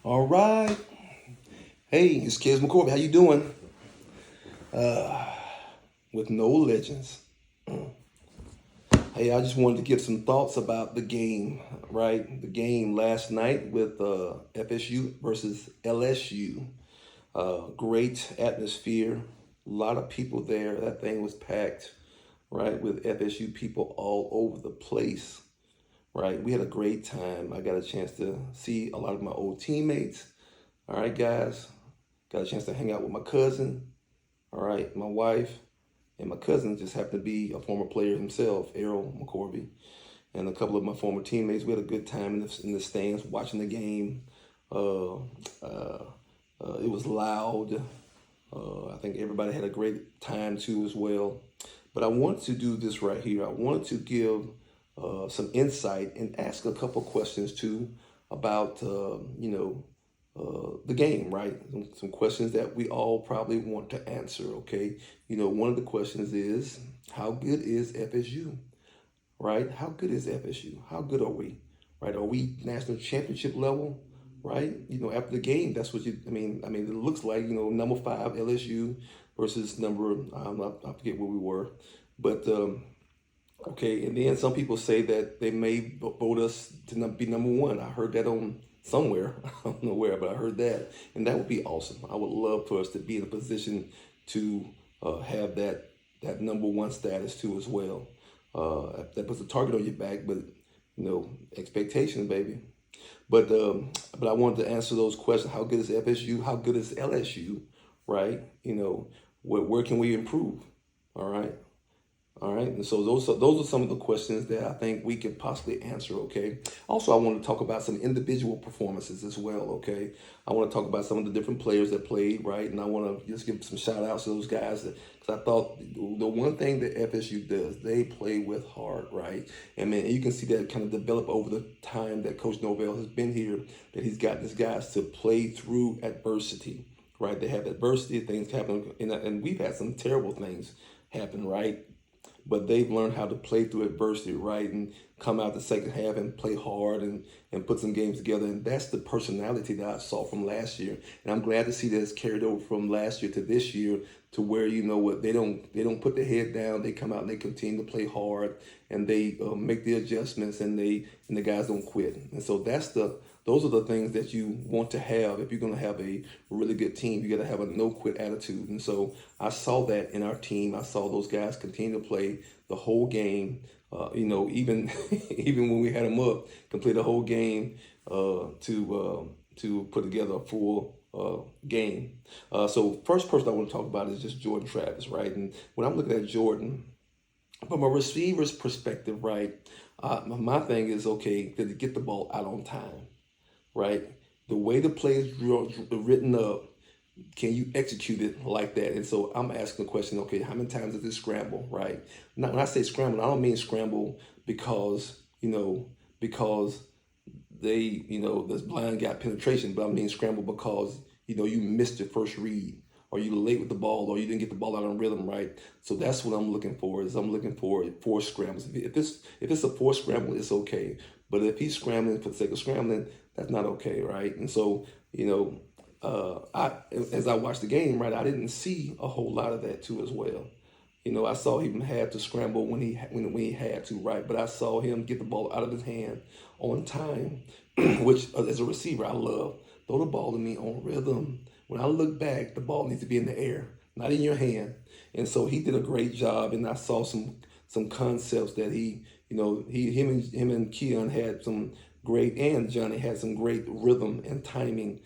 All right. Hey, it's Kids McCorby. How you doing? With Nole Legends. Hey, I just wanted to give some thoughts about the game, right? The game last night with FSU versus LSU. Great atmosphere. A lot of people there. That thing was packed, right? With FSU people all over the place, right? We had a great time. I got a chance to see a lot of my old teammates. All right, guys. Got a chance to hang out with my cousin. All right, my wife and my cousin just happened to be a former player himself, Errol McCorby, and a couple of my former teammates. We had a good time in the stands watching the game. Uh, uh, it was loud. I think everybody had a great time too as well. But I wanted to do this right here. I wanted to give some insight and ask a couple questions too about the game, right? Some questions that we all probably want to answer. Okay, one of the questions is, how good is FSU? Right? How good is FSU? How good are we? Right? Are we national championship level? Right? After the game, that's what you. I mean, it looks like number 5 LSU versus number I forget where we were, but okay. And then some people say that they may vote us to be number 1. I heard that on somewhere. I don't know where, but I heard that, and that would be awesome. I would love for us to be in a position to have that number 1 status too as well. That puts a target on your back, but expectations, baby. But I wanted to answer those questions. How good is FSU? How good is LSU? Right? Where can we improve? All right. All right, and so those are some of the questions that I think we could possibly answer. Okay. Also, I want to talk about some individual performances as well. Okay. I want to talk about some of the different players that played, right, and I want to just give some shout outs to those guys because I thought the one thing that FSU does, they play with heart, right, and man, you can see that kind of develop over the time that Coach Novell has been here. That he's got these guys to play through adversity. Right, they have adversity, things happen, and we've had some terrible things happen, right? But they've learned how to play through adversity, right? And come out the second half and play hard and put some games together. And that's the personality that I saw from last year. And I'm glad to see that it's carried over from last year to this year to where, they don't put their head down. They come out and they continue to play hard and they make the adjustments and the guys don't quit. And so those are the things that you want to have. If you're going to have a really good team, you got to have a no quit attitude. And so I saw that in our team. I saw those guys continue to play the whole game. Even even when we had them up, complete the whole game to put together a full game. So first person I want to talk about is just Jordan Travis, right? And when I'm looking at Jordan, from a receiver's perspective, right, my thing is, okay, to get the ball out on time, right? The way the play is written up, can you execute it like that? And so I'm asking the question, okay, how many times is this scramble, right? Now, when I say scramble, I don't mean scramble because this blind gap penetration, but I mean scramble because, you missed your first read or you late with the ball or you didn't get the ball out on rhythm, right? So that's what I'm looking for I'm looking for 4 scrambles. If it's a 4 scramble, it's okay. But if he's scrambling for the sake of scrambling, that's not okay, right? And so, as I watched the game, right, I didn't see a whole lot of that too as well. I saw him have to scramble when he had to, right? But I saw him get the ball out of his hand on time, which as a receiver I love. Throw the ball to me on rhythm. When I look back, the ball needs to be in the air, not in your hand. And so he did a great job, and I saw some concepts that him and Keon had some great, and Johnny had some great rhythm and timing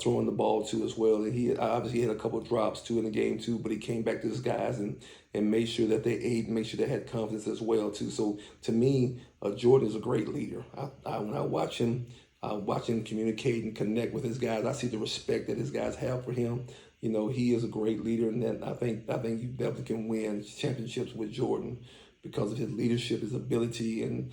throwing the ball too as well. And he obviously had a couple of drops too in the game too, but he came back to his guys and made sure that they ate and make sure they had confidence as well too. So to me, Jordan is a great leader. When I watch him, communicate and connect with his guys. I see the respect that his guys have for him. He is a great leader, and then I think you definitely can win championships with Jordan because of his leadership, his ability, and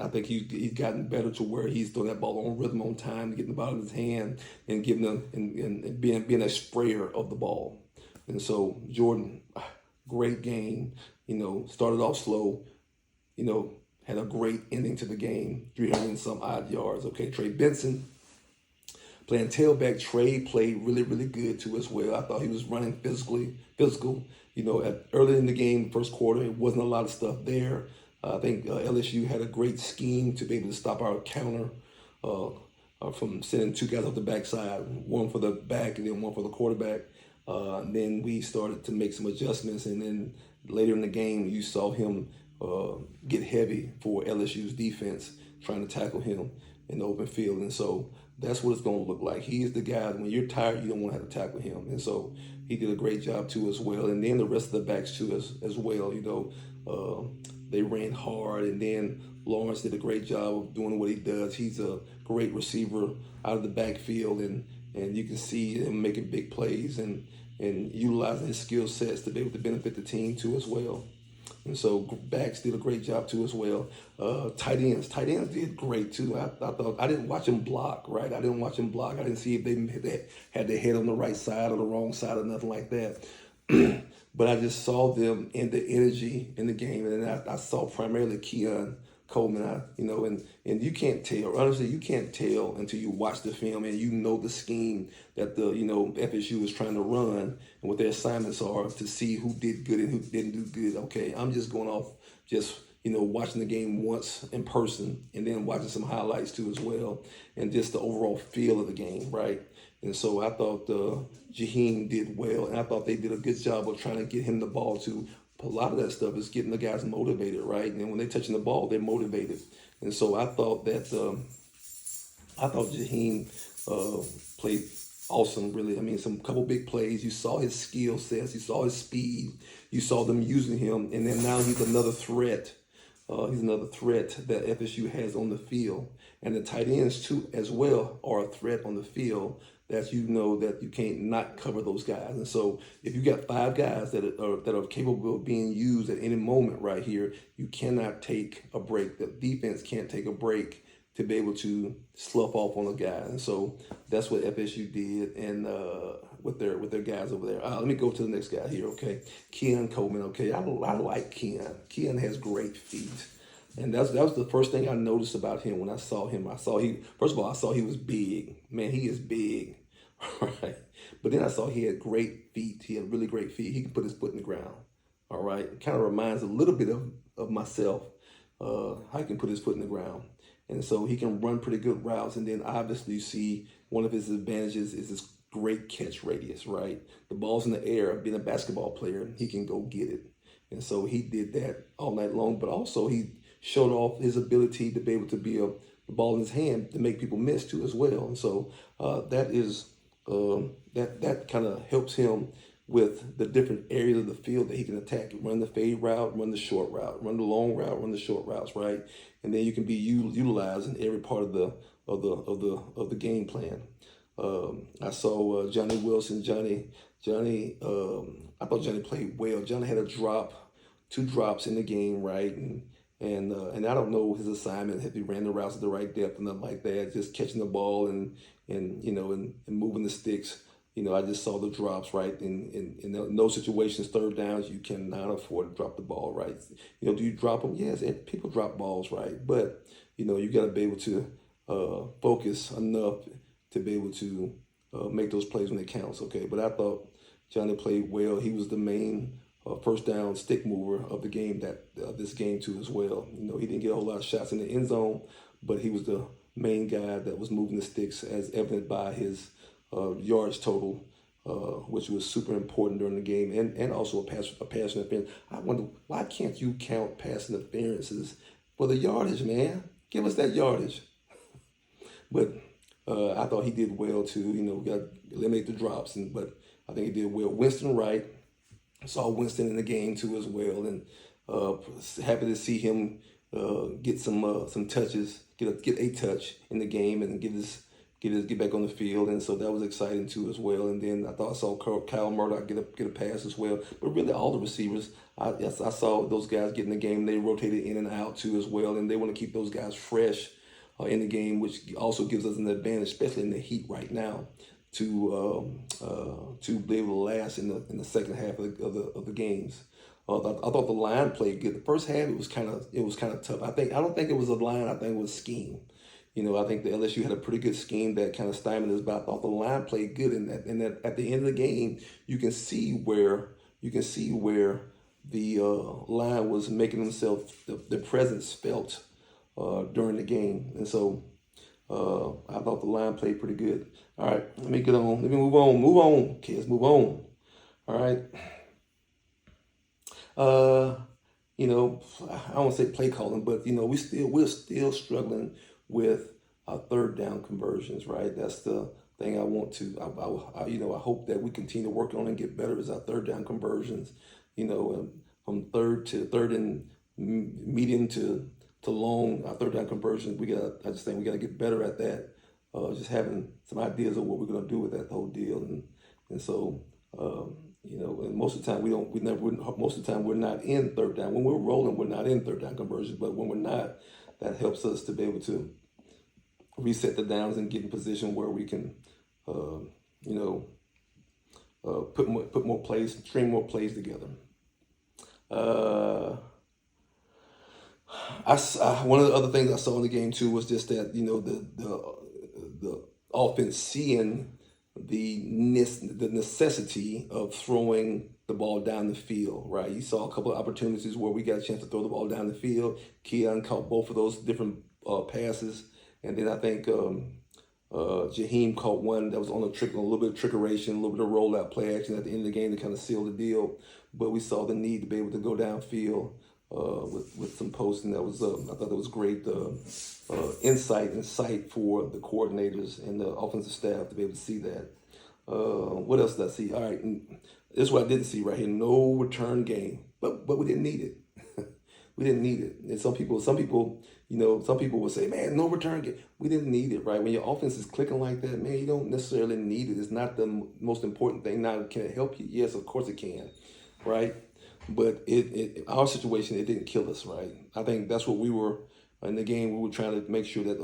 I think he's gotten better to where he's throwing that ball on rhythm, on time, getting the ball in his hand, and giving them and being a sprayer of the ball. And so Jordan, great game. Started off slow. Had a great ending to the game, 300 and some odd yards. Okay, Trey Benson Playing tailback, Trey played really, really good too as well. I thought he was running physical. Early in the game, first quarter, it wasn't a lot of stuff there. I think LSU had a great scheme to be able to stop our counter uh, from sending two guys off the backside, one for the back and then one for the quarterback. And then we started to make some adjustments, and then later in the game, you saw him get heavy for LSU's defense, trying to tackle him in the open field. And so that's what it's going to look like. He is the guy, when you're tired, you don't want to have to tackle him. And so he did a great job too as well. And then the rest of the backs too as well. They ran hard, and then Lawrence did a great job of doing what he does. He's a great receiver out of the backfield, and you can see him making big plays and utilizing his skill sets to be able to benefit the team too as well. And so backs did a great job too as well. Tight ends did great too. I thought I didn't watch them block, right? I didn't watch them block. I didn't see if they had their head on the right side or the wrong side or nothing like that. But I just saw them in the energy in the game, and I saw primarily Keon Coleman. And you can't tell. Honestly, you can't tell until you watch the film and you know the scheme that the FSU is trying to run and what their assignments are, to see who did good and who didn't do good. Okay, I'm just going off watching the game once in person and then watching some highlights too as well, and just the overall feel of the game, right? And so I thought Jaheim did well, and I thought they did a good job of trying to get him the ball too. A lot of that stuff is getting the guys motivated, right? And when they're touching the ball, they're motivated. And so I thought Jaheim played awesome, really. I mean, some couple big plays. You saw his skill sets, you saw his speed, you saw them using him, and then now he's another threat. He's another threat that FSU has on the field. And the tight ends too as well are a threat on the field, that that you can't not cover those guys. And so if you got five guys that are capable of being used at any moment right here, you cannot take a break. The defense can't take a break to be able to slough off on a guy. And so that's what FSU did, and with their guys over there. Let me go to the next guy here, okay? Keon Coleman, okay? I like Keon. Keon has great feet. And that was the first thing I noticed about him when I saw him. I saw he was big. Man, he is big, right? But then I saw he had great feet. He had really great feet. He can put his foot in the ground, all right? It kind of reminds a little bit of myself, how he can put his foot in the ground. And so he can run pretty good routes. And then obviously you see one of his advantages is his great catch radius, right? The ball's in the air. Being a basketball player, he can go get it. And so he did that all night long. But also he showed off his ability to be able to be the ball in his hand to make people miss too as well. And so that kind of helps him with the different areas of the field that he can attack. Run the fade route, run the short route, run the long route, run the short routes, right? And then you can be utilized in every part of the game plan. I saw Johnny Wilson. Johnny. I thought Johnny played well. Johnny had two drops in the game, right? And I don't know his assignment, if he ran the routes at the right depth and nothing like that. Just catching the ball and moving the sticks. I just saw the drops, right? In those situations, third downs, you cannot afford to drop the ball, right? Do you drop them? Yes, people drop balls, right? But, you got to be able to focus enough to be able to make those plays when it counts, okay? But I thought Johnny played well. He was the main first down stick mover of the game, this game too as well. He didn't get a whole lot of shots in the end zone, but he was the main guy that was moving the sticks, as evident by his yards total, which was super important during the game, and also a pass interference. I wonder, why can't you count pass interferences for the yardage, man? Give us that yardage. But I thought he did well too. Got to eliminate the drops, but I think he did well. Winston Wright, saw Winston in the game too as well, and happy to see him get some touches, get a touch in the game, and get back on the field. And so that was exciting too as well. And then I thought I saw Kyle Murdoch get a pass as well. But really all the receivers, I saw those guys get in the game. They rotated in and out too as well, and they want to keep those guys fresh in the game, which also gives us an advantage, especially in the heat right now, to be able to last in the second half of the games. I thought the line played good. The first half it was kind of tough. I don't think it was a line. I think it was scheme. I think the LSU had a pretty good scheme that kind of stymied us, but I thought the line played good in that. And that at the end of the game, you can see where the line was making themselves the presence felt during the game, and so I thought the line played pretty good. All right, let me get on. Let me move on, kids. Move on. All right. Uh, I don't want to say play calling, but we're still struggling with our third down conversions, right? That's the thing I want to. I hope that we continue to work on and get better as our third down conversions. From third to third and medium to long, our third down conversions. I just think we got to get better at that. Just having some ideas of what we're going to do with that whole deal, and so. And most of the time most of the time we're not in third down. When we're rolling, we're not in third down conversions, but when we're not, that helps us to be able to reset the downs and get in position where we can, put more plays, string more plays together. One of the other things I saw in the game too was just that the offense seeing the necessity of throwing the ball down the field, right? You saw a couple of opportunities where we got a chance to throw the ball down the field. Keon caught both of those different passes, and then I think Jaheim caught one that was on a little bit of trickeration, a little bit of rollout play action at the end of the game to kind of seal the deal. But we saw the need to be able to go downfield with some posting. I thought that was great insight and sight for the coordinators and the offensive staff to be able to see that. What else did I see? All right, and this is what I didn't see right here. No return game, but we didn't need it. We didn't need it. And some people will say, man, no return game. We didn't need it, right? When your offense is clicking like that, man, you don't necessarily need it. It's not the most important thing. Now, can it help you? Yes, of course it can, right? But our situation, it didn't kill us, right? I think that's what we were in the game. We were trying to make sure that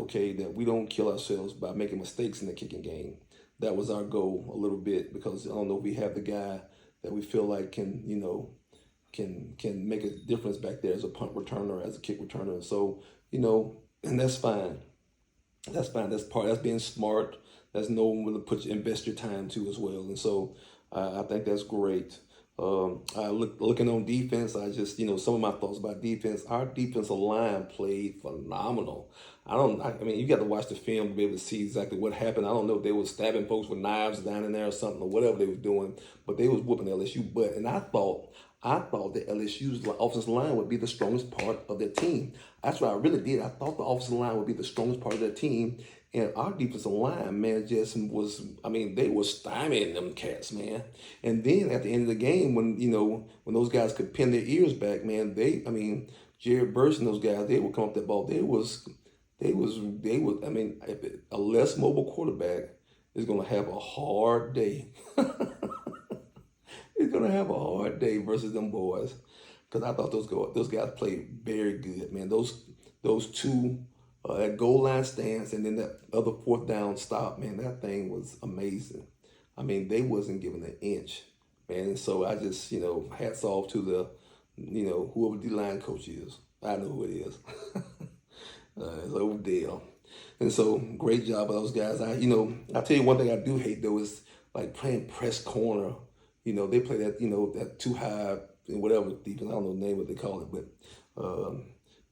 we don't kill ourselves by making mistakes in the kicking game. That was our goal a little bit, because I don't know if we have the guy that we feel like can make a difference back there as a punt returner, as a kick returner. So and that's fine. That's fine. That's being smart. That's knowing when to invest your time to as well. And so I think that's great. Looking on defense, I just, some of my thoughts about defense. Our defensive line played phenomenal. I mean, you got to watch the film to be able to see exactly what happened. I don't know if they were stabbing folks with knives down in there or something, or whatever they was doing, but they was whooping LSU butt. And I thought that LSU's offensive line would be the strongest part of their team. That's what I really did. I thought the offensive line would be the strongest part of their team. And our defensive line, man, they were stymieing them cats, man. And then at the end of the game, when those guys could pin their ears back, man, Jared Burst and those guys, they would come up that ball. A less mobile quarterback is going to have a hard day. He's going to have a hard day versus them boys. Because I thought those guys played very good, man. Those two at goal line stance and then that other fourth down stop, man, that thing was amazing. I mean, they wasn't giving an inch, man. And so I just, hats off to the, whoever the line coach is. I know who it is. It's Odell. And so great job of those guys. I'll tell you one thing I do hate though is like playing press corner. They play that, that too high and whatever defense. I don't know the name what they call it,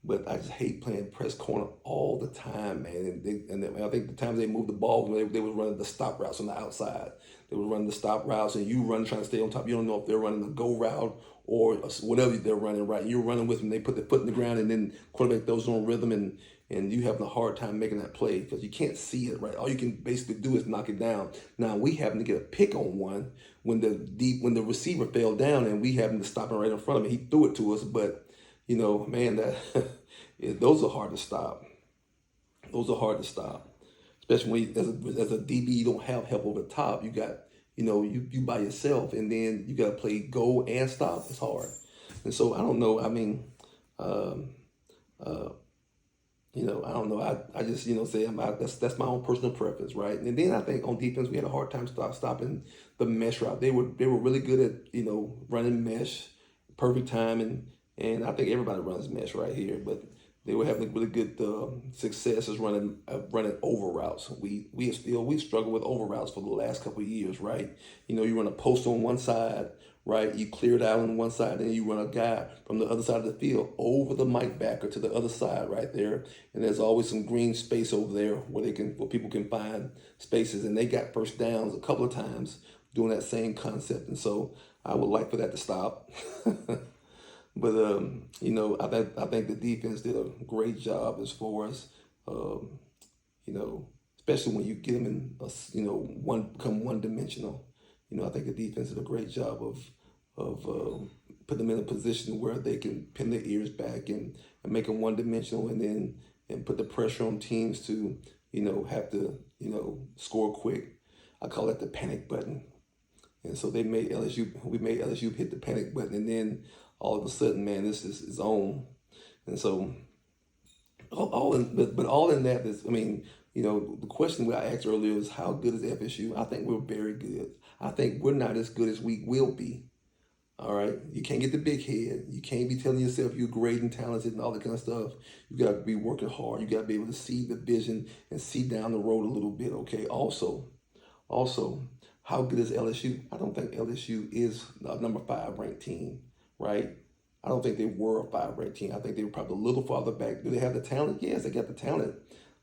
but I just hate playing press corner all the time, man. And I think the times they moved the ball, they were running the stop routes on the outside. They were running the stop routes, and you trying to stay on top. You don't know if they're running the go route or whatever they're running, right? You're running with them. They put their foot in the ground, and then quarterback throws on rhythm, and you having a hard time making that play because you can't see it, right? All you can basically do is knock it down. Now we happen to get a pick on one when the receiver fell down, and we happened to stop him right in front of him. He threw it to us, but man, those are hard to stop. Those are hard to stop, especially when as a DB you don't have help over the top. You got you by yourself, and then you got to play go and stop. It's hard, and so I don't know. I mean, I don't know. I just say that's my own personal preference, right? And then I think on defense we had a hard time stopping the mesh route. They were really good at running mesh, perfect timing, and I think everybody runs mesh right here. But They were having really good success as running over routes. We've struggled with over routes for the last couple of years, right? You know, you run a post on one side, right? You clear it out on one side, and then you run a guy from the other side of the field over the mic backer to the other side right there. And there's always some green space over there where people can find spaces. And they got first downs a couple of times doing that same concept. And so I would like for that to stop. But you know, I think the defense did a great job as far as um, you know, especially when you get them in become one dimensional. You know, I think the defense did a great job of putting them in a position where they can pin their ears back and make them one dimensional, and put the pressure on teams to have to score quick. I call that the panic button. And so we made LSU hit the panic button, and then all of a sudden, man, this is on. And so but all in that is, I mean, the question that I asked earlier is how good is FSU? I think we're very good. I think we're not as good as we will be. All right. You can't get the big head. You can't be telling yourself you're great and talented and all that kind of stuff. You got to be working hard. You got to be able to see the vision and see down the road a little bit. Okay. Also, how good is LSU? I don't think LSU is a number 5 ranked team, right? I don't think they were a 5 ranked team. I think they were probably a little farther back. Do they have the talent? Yes, they got the talent.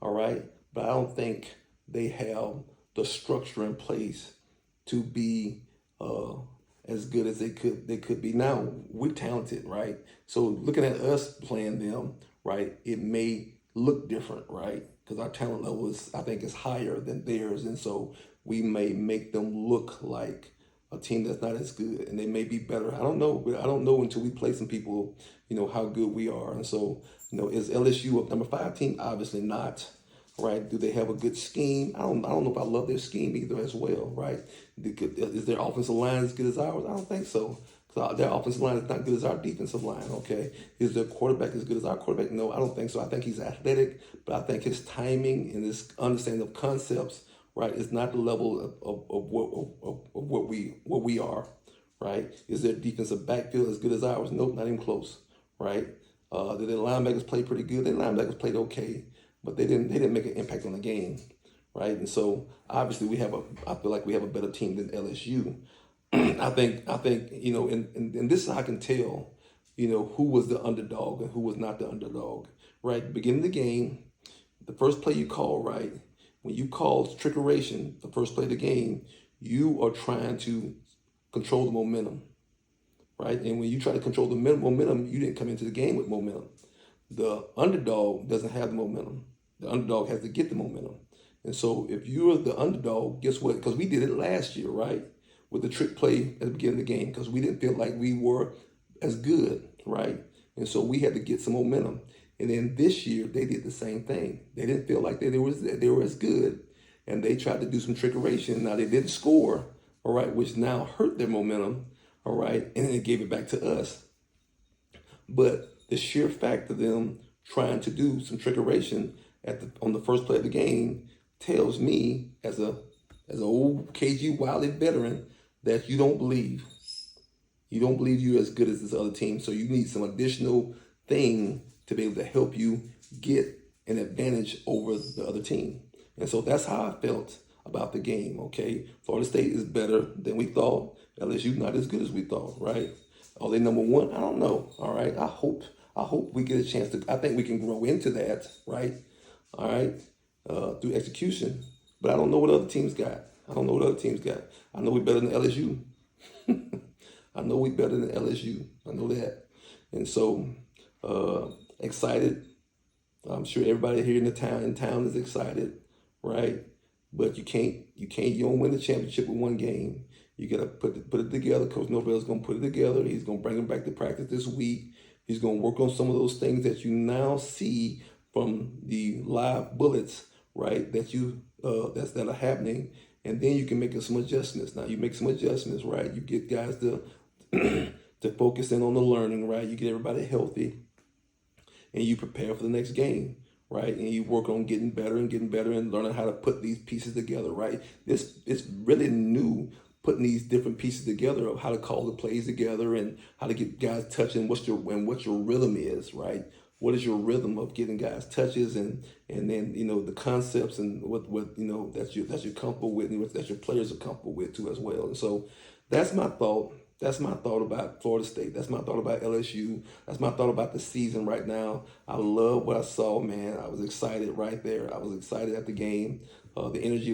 All right. But I don't think they have the structure in place to be as good as they could be. Now we're talented, right? So looking at us playing them, right, it may look different, right? Because our talent level I think, is higher than theirs, and so we may make them look like a team that's not as good, and they may be better. I don't know, but I don't know until we play some people, how good we are. And so, is LSU a number 5 team? Obviously not. Right? Do they have a good scheme? I don't know if I love their scheme either as well, right? Is their offensive line as good as ours? I don't think so. Because their offensive line is not good as our defensive line, okay? Is their quarterback as good as our quarterback? No, I don't think so. I think he's athletic, but I think his timing and his understanding of concepts, right, is not the level of what we are, right? Is their defensive backfield as good as ours? Nope, not even close, right? Did their linebackers play pretty good? Their linebackers played okay, but they didn't make an impact on the game, right? And so obviously I feel like we have a better team than LSU. I think and this is how I can tell, who was the underdog and who was not the underdog, right? Beginning of the game, the first play you call, right? When you call trickeration, the first play of the game, you are trying to control the momentum, right? And when you try to control the momentum, you didn't come into the game with momentum. The underdog doesn't have the momentum. The underdog has to get the momentum. And so if you're the underdog, guess what? Because we did it last year, right? With the trick play at the beginning of the game, because we didn't feel like we were as good, right? And so we had to get some momentum. And then this year, they did the same thing. They didn't feel like they were as good, and they tried to do some trickeration. Now, they didn't score, all right, which now hurt their momentum, all right, and then it gave it back to us. But the sheer fact of them trying to do some trickeration on the first play of the game tells me, as an old KG Wiley veteran, that you don't believe you're as good as this other team. So you need some additional thing to be able to help you get an advantage over the other team. And so that's how I felt about the game, okay? Florida State is better than we thought. LSU not as good as we thought, right? Are they number 1? I don't know, all right? I hope we get a chance to, I think we can grow into that, right? All right, through execution. But I don't know what other teams got. I know we're better than LSU. I know we're better than LSU. I know that. And so, excited. I'm sure everybody here in town is excited, right? But you don't win the championship with one game. You gotta put it together. Coach Norvell's gonna put it together. He's gonna bring them back to practice this week. He's gonna work on some of those things that you now see from the live bullets, right? That are happening, and then you can make some adjustments. Now you make some adjustments, right? You get guys to to focus in on the learning, right? You get everybody healthy, and you prepare for the next game, right? And you work on getting better and learning how to put these pieces together, right? It's really new, putting these different pieces together of how to call the plays together and how to get guys touching what your rhythm is, right? What is your rhythm of getting guys touches, and then the concepts and what that you're comfortable with, and what that your players are comfortable with too as well. And so that's my thought. That's my thought about Florida State. That's my thought about LSU. That's my thought about the season right now. I love what I saw, man. I was excited right there. I was excited at the game. The energy